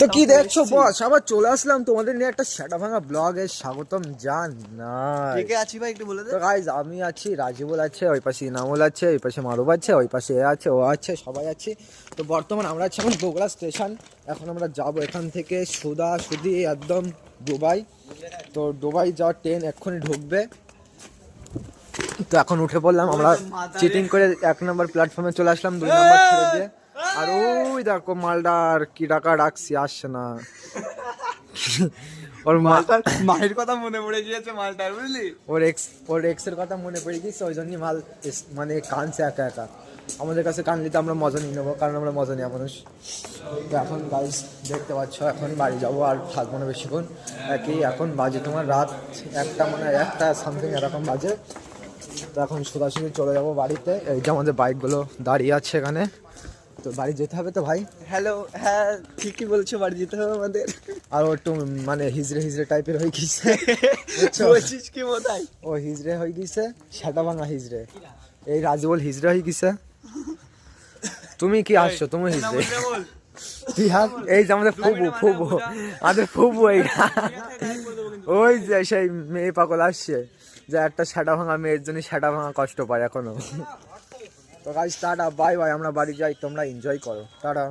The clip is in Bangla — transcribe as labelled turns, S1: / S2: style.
S1: তো কি দেখছো বস, আবার চলে আসলাম তোমাদের নিয়ে একটা সেটা ভাঙা ব্লগে স্বাগতম জানাই।
S2: কে আছি ভাই একটু বলে দে।
S1: তো গাইজ আমি আছি, রাজীবুল আছে, ওই পাশে ইনামুল আছে, ওই পাশে মারুব আছে, ওই পাশে এ আছে, ও আছে, সবাই আছি। তো বর্তমান আমরা আছি এখন বগুড়া স্টেশন। এখন আমরা যাব এখান থেকে সুদি একদম দুবাই। তো দুবাই যাওয়ার ট্রেন এক্ষুনি ঢুকবে। তো এখন উঠে পড়লাম আমরা, চিটিং করে 1 নম্বর প্ল্যাটফর্মে চলে আসলাম, 2 নম্বর ছেড়ে দিয়ে। আর ওই দেখো মালদার কি টাকা ডাকছি, আসছে না। ওর
S2: মায়ের কথা মনে পড়ে গিয়েছে মালটার, বুঝলি?
S1: ওর এক্স এর কথা মনে পড়ে গেছে, ওই জন্যই মাল মানে কানছে একা একা। আমাদের কাছে কানলে তো আমরা মজা নিয়ে নেবো, কারণ আমরা মজা নেওয়া মানুষ। তো এখন গাইস দেখতে পাচ্ছ, এখন বাড়ি যাবো, আর থাকবো না বেশিক্ষণ। এখন বাজে তোমার রাত 1টা, মানে 1টা সামথিং এরকম বাজে। তো এখন সোজাসুজি চলে যাবো বাড়িতে। এই যে আমাদের বাইকগুলো দাঁড়িয়ে আছে এখানে, তো বাড়ি যেতে হবে তো ভাই।
S2: হ্যালো, হ্যাঁ ঠিকই বলছো, বাড়ি যেতে হবে আমাদের।
S1: আর ও একটু মানে হিজড়ে টাইপের হয়ে গেছে।
S2: বলছিস কি বোধাই?
S1: ও হিজড়ে হয়ে গেছে, সেটা ভাঙা হিজড়ে। এই রাজীবল হিজড়ে হয়ে গেছে। তুমি কি আসছো? তুমি হিজড়ে। তুই হাত, এই যে আমাদের আমাদের ফুবু এইটা। ওই যে সেই মেয়ে পাগল আসছে, যে একটা সেটা ভাঙা মেয়ের জন্য সেটা ভাঙা কষ্ট পায় এখনো। তো গাইস টাটা, বাই বাই, আমরা বাড়ি যাই, তোমরা এনজয় করো, টাটা।